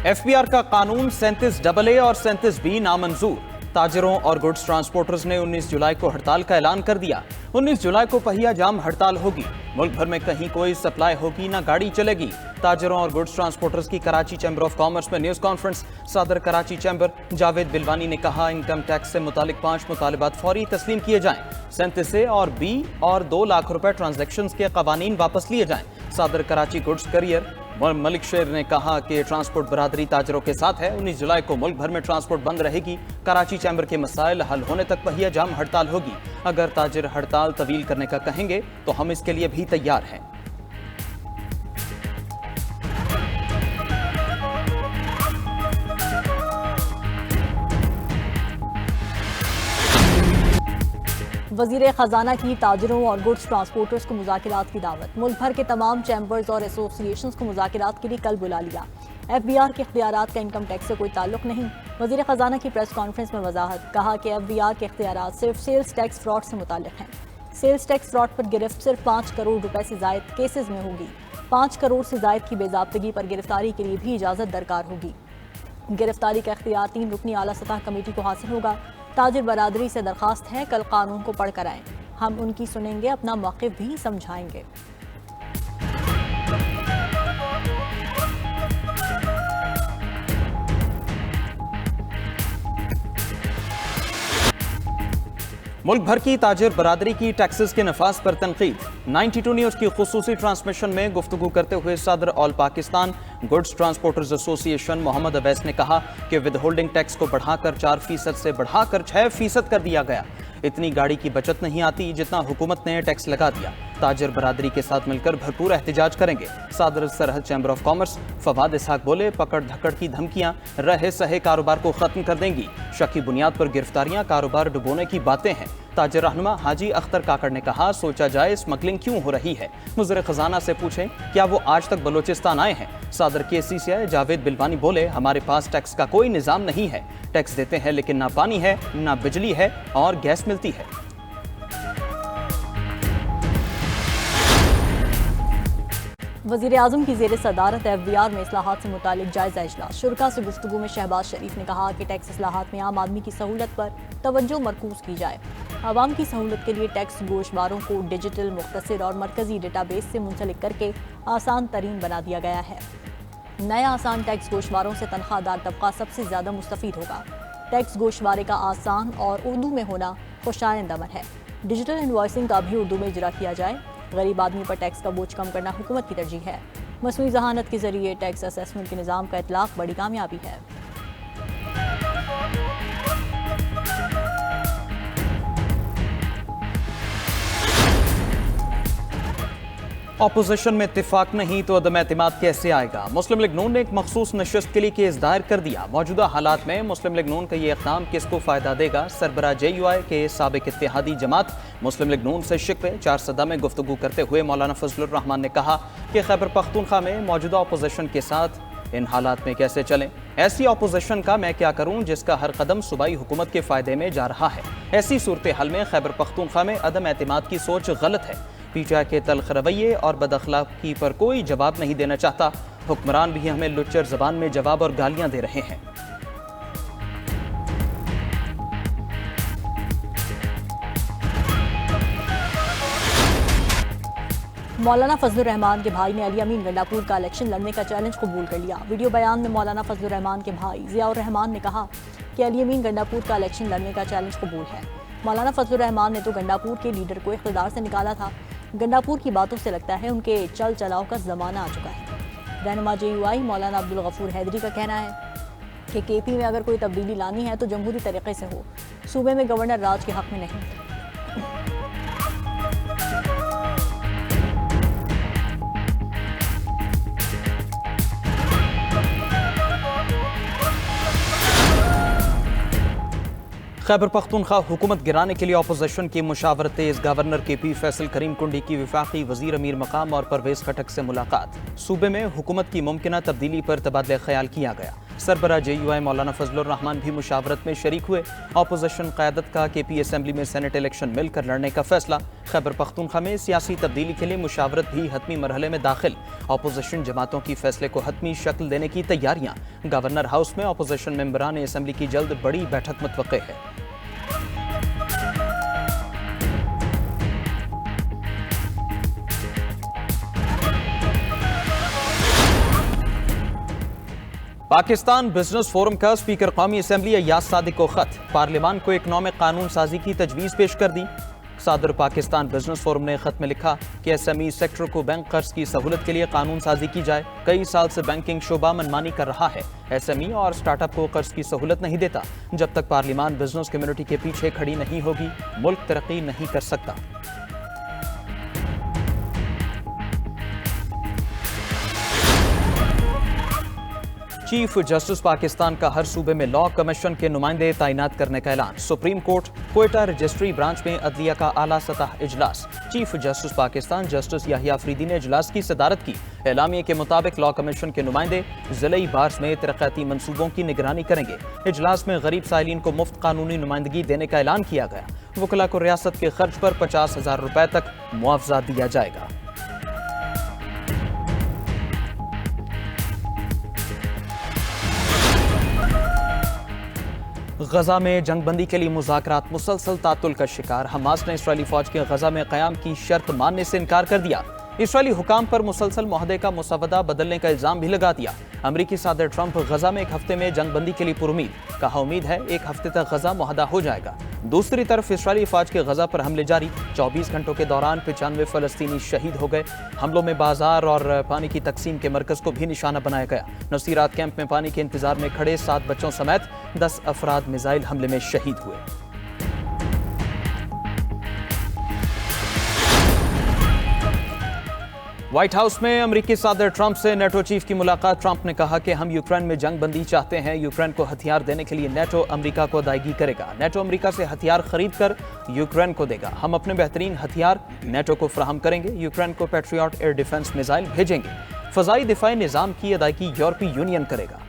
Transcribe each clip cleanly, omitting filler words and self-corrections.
FBR का कानून 37AA और 37B नामंजूर। ताजिरों और गुड्स ट्रांसपोर्टर्स ने 19 जुलाई को हड़ताल का ऐलान कर दिया। 19 जुलाई को पहिया जाम हड़ताल होगी। मुल्क भर में कहीं कोई सप्लाई होगी ना गाड़ी चलेगी। ताजिरों और गुड्स ट्रांसपोर्टर्स की कराची चैम्बर ऑफ कॉमर्स में न्यूज कॉन्फ्रेंस। सदर कराची चैम्बर जावेद बिलवानी ने कहा, इनकम टैक्स से मुतालिक 5 मुतालिबात फौरी तस्लीम किए जाएं। 37A और B और 2 लाख रुपए ट्रांजैक्शन के कवानीन वापस लिए जाएं। सदर कराची गुड्स करियर मलिक शेर ने कहा कि ट्रांसपोर्ट बरादरी ताजरों के साथ है। 19 जुलाई को मुल्क भर में ट्रांसपोर्ट बंद रहेगी। कराची चैम्बर के मसाइल हल होने तक पहिया जाम हड़ताल होगी। अगर ताजिर हड़ताल तवील करने का कहेंगे तो हम इसके लिए भी तैयार हैं। वज़ीर ख़जाना की ताजिरों और गुड्स ट्रांसपोर्टर्स को मुज़ाकिरात की दावत। मुल्क भर के तमाम चैम्बर्स और एसोसिएशंस को मुज़ाकिरात के लिए कल बुला लिया। FBR के इख्तियारात का इनकम टैक्स से कोई ताल्लुक नहीं। वज़ीर ख़जाना की प्रेस कॉन्फ्रेंस में वजाहत। कहा कि FBR के इख्तियारात सिर्फ सेल्स टैक्स फ्रॉड से मुताल्लिक हैं। सेल्स टैक्स फ्रॉड पर गिरफ्त सिर्फ 5 करोड़ रुपए से ज़ायद केसेस में होगी। 5 करोड़ से ज़ायद की बेज़ाब्तगी पर गिरफ्तारी के लिए भी इजाज़त दरकार होगी। गिरफ्तारी का इख्तियार 3 रुकनी आला सतह कमेटी को हासिल होगा। ताजिर बरादरी से दरखास्त है, कल कानून को पढ़ कर आएं। हम उनकी सुनेंगे, अपना मौक़िफ़ भी समझाएंगे। मुल्क भर की ताजिर बरादरी की टैक्सेस के नफाज पर तनकीद। 92 न्यूज़ की खुसूसी ट्रांसमिशन में गुफ्तगू करते हुए सदर all Pakistan goods transporters association Mohammad Awais ने कहा कि विद होल्डिंग टैक्स को बढ़ाकर 4% से बढ़ाकर 6% कर दिया गया। इतनी गाड़ी की बचत नहीं आती जितना हुकूमत ने टैक्स लगा दिया। ताजिर बरादरी के साथ मिलकर भरपूर एहतजाज करेंगे। सदर सरहद चैम्बर ऑफ कॉमर्स फवाद इसहाक बोले, पकड़ धकड़ की धमकियां रहे सहे कारोबार को खत्म कर देंगी। शकी बुनियाद पर गिरफ्तारियां कारोबार डुबोने की बातें हैं। ताजिर रहनुमा हाजी अख्तर काकड़ ने कहा, सोचा जाए स्मगलिंग क्यों हो रही है। वज़ीर ख़जाना से पूछें क्या वो आज तक बलोचिस्तान आए हैं। सदर KCCI जावेद बिलवानी बोले, हमारे पास टैक्स का कोई निज़ाम नहीं है। टैक्स देते हैं लेकिन ना पानी है, ना बिजली है और गैस मिलती है। वज़ीर आज़म की ज़ेर सदारत FBR में इस्लाहात से मुतालिक जायज़ा इजलास। शुरका से गुफ्तगू में शहबाज शरीफ ने कहा कि टैक्स इस्लाहात में आम आदमी की सहूलत पर तवज्जो मरकूज़ की जाए। आवाम की सहूलत के लिए टैक्स गोशवारों को डिजिटल, मुख्तसर और मरकज़ी डेटाबेस से मुंसलिक करके आसान तरीन बना दिया गया है। नया आसान टैक्स गोशवारों से तनख्वाहदार तबका सबसे ज़्यादा मुस्तफ़ीद होगा। टैक्स गोशवारे का आसान और उर्दू में होना खुशाइंद अमल है। डिजिटल इनवॉइसिंग का भी उर्दू में इजरा किया जाए। गरीब आदमी पर टैक्स का बोझ कम करना हुकूमत की तरजीह है। मसनूई ज़हानत के जरिए टैक्स असेसमेंट के निज़ाम का इतलाक़ बड़ी कामयाबी है। ऑपोजिशन में इत्तेफाक नहीं तो अदम एतमाद कैसे आएगा। मुस्लिम लीग नून ने एक मखसूस नशस्त के लिए केस दायर कर दिया। मौजूदा हालात में मुस्लिम लीग नून का ये इक़दाम किसको फ़ायदा देगा। सरबरा JUI के साबिक इत्तेहादी जमात मुस्लिम लीग नून से शिकवे 4 सदा में गुफ्तगू करते हुए मौलाना फजलुर रहमान ने कहा कि खैबर पख्तूनख्वा में मौजूदा ऑपोजिशन के साथ इन हालात में कैसे चलें। ऐसी ऑपोजिशन का मैं क्या करूं जिसका हर कदम सूबाई हुकूमत के फ़ायदे में जा रहा है। ऐसी सूरत हाल में खैबर पख्तूनख्वा में अदम एतमाद की सोच गलत है। PTI के तल्ख रवैये और बदअखलाकी पर कोई जवाब नहीं देना चाहता। हुक्मरान भी हमें लुच्चर ज़बान में जवाब और गालियां दे रहे हैं। मौलाना फजलुर रहमान के भाई ने अली अमीन गंडापुर का इलेक्शन लड़ने का चैलेंज कबूल कर लिया। वीडियो बयान में मौलाना फजलुर रहमान के भाई ज़ियाउर रहमान ने कहा कि अली अमीन गंडापुर का इलेक्शन लड़ने का चैलेंज कबूल है। मौलाना फजलुर रहमान ने तो गंडापुर के लीडर को इख्तिदार से निकाला था। गंडापुर की बातों से लगता है उनके चल चलाव का ज़माना आ चुका है। रहनुमा JUI मौलाना अब्दुल गफूर हैदरी का कहना है कि KP में अगर कोई तब्दीली लानी है तो जमहूरी तरीके से हो, सूबे में गवर्नर राज के हक़ में नहीं। खैबर पख्तूनख्वा हुकूमत गिराने के लिए अपोजिशन की मुशावरत तेज। गवर्नर KP फैसल करीम कुंडी की वफाकी वजीर अमीर मकाम और परवेज़ खटक से मुलाकात। सूबे में हुकूमत की मुमकिना तब्दीली पर तबादला ख्याल किया गया। सरबरा JUI मौलाना फजलुर रहमान भी मुशावरत में शरीक हुए। अपोजिशन क़यादत का KP असेंबली में सेनेट इलेक्शन मिलकर लड़ने का फैसला। खैबर पख्तूनख्वा में सियासी तब्दीली के लिए मुशावरत भी हतमी मरहले में दाखिल। अपोजिशन जमातों की फैसले को हतमी शक्ल देने की तैयारियां। गवर्नर हाउस में अपोजिशन मेंबरान असेंबली की जल्द बड़ी बैठक मुतवक्के है। पाकिस्तान बिजनेस फोरम का स्पीकर कौमी असेंबली अय्याज सादिक को खत। पार्लियामान को इकनॉमिक कानून साजी की तजवीज़ पेश कर दी। सदर पाकिस्तान बिजनेस फोरम ने खत में लिखा कि SME सेक्टर को बैंक कर्ज की सहूलत के लिए कानून साजी की जाए। कई साल से बैंकिंग शोबा मनमानी कर रहा है। SME और स्टार्टअप को कर्ज की सहूलत नहीं देता। जब तक पार्लियामान बिजनेस कम्युनिटी के पीछे खड़ी नहीं होगी, मुल्क तरक्की नहीं कर सकता। चीफ जस्टिस पाकिस्तान का हर सूबे में लॉ कमीशन के नुमाइंदे तैनात करने का ऐलान। Supreme court Quetta registry branch में अदलिया का आला सतह इजलास। Chief justice Pakistan justice Yahya Afridi ने इजलास की सदारत की। एलामिया के मुताबिक लॉ कमीशन के नुमाइंदे ज़िले बार्स में तरक्याती मंसूबों की निगरानी करेंगे। इजलास में गरीब साइलिन को मुफ्त कानूनी नुमाइंदगी देने का ऐलान किया गया। वकला को रियासत के खर्च पर 50,000 रुपए तक मुआवजा दिया जाएगा। गजा में जंगबंदी के लिए मुज़ाकरात मुसलसल तातुल का शिकार। हमास ने इसराइली फौज के गजा में क़याम की शर्त मानने से इनकार कर दिया। इसराइली हुकाम पर मुसलसल मुआहदे का मुसवदा बदलने का इल्ज़ाम भी लगा दिया। अमरीकी सदर ट्रंप गजा में एक हफ्ते में जंगबंदी के लिए पुरुमीद। कहा उम्मीद है एक हफ्ते तक गजा मुआहदा हो जाएगा। दूसरी तरफ इसराइली फौज के गजा पर हमले जारी। 24 घंटों के दौरान 95 फ़लस्तीनी शहीद हो गए। हमलों में बाजार और पानी की तकसीम के मरकज़ को भी निशाना बनाया गया। नसीरात कैंप में पानी के इंतजार में खड़े 7 बच्चों समेत 10 अफराद मिसाइल हमले में शहीद हुए। व्हाइट हाउस में अमेरिकी सदर ट्रंप से नेटो चीफ की मुलाकात। ट्रंप ने कहा कि हम यूक्रेन में जंग बंदी चाहते हैं। यूक्रेन को हथियार देने के लिए नेटो अमेरिका को अदायगी करेगा। नेटो अमेरिका से हथियार खरीद कर यूक्रेन को देगा। हम अपने बेहतरीन हथियार नेटो को फराहम करेंगे। यूक्रेन को पैट्रियट एयर डिफेंस मिसाइल भेजेंगे। फजाई दिफाई निज़ाम की अदायगी यूरोपीय यूनियन करेगा।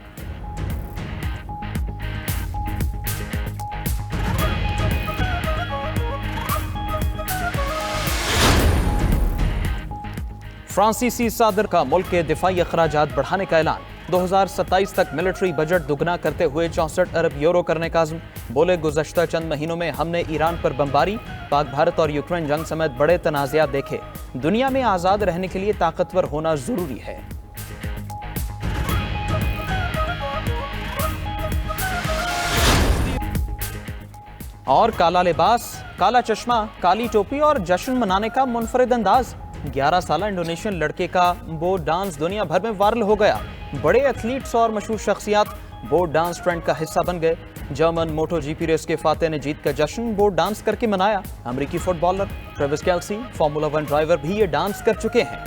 फ्रांसीसी सदर का मुल्क के दिफाई अखराजात बढ़ाने का ऐलान। 2027 तक मिलिट्री बजट दुगना करते हुए 64 अरब यूरो करने का आज़म। बोले गुज़श्ता चंद महीनों में हमने ईरान पर बमबारी, पाक भारत और यूक्रेन जंग समेत बड़े तनाज़ात देखे। दुनिया में आज़ाद रहने के लिए ताकतवर होना ज़रूरी है। और काला लिबास, काला चश्मा, काली टोपी और जश्न मनाने का मुनफरिद अंदाज। 11 साला इंडोनेशियन लड़के का बोर्ड डांस दुनिया भर में वायरल हो गया। बड़े एथलीट्स और मशहूर शख्सियात बोर्ड डांस ट्रेंड का हिस्सा बन गए। जर्मन MotoGP रेस के फातेह ने जीत का जश्न बोर्ड डांस करके मनाया। अमेरिकी footballer Travis Kelsey, formula 1 driver भी ये डांस कर चुके हैं।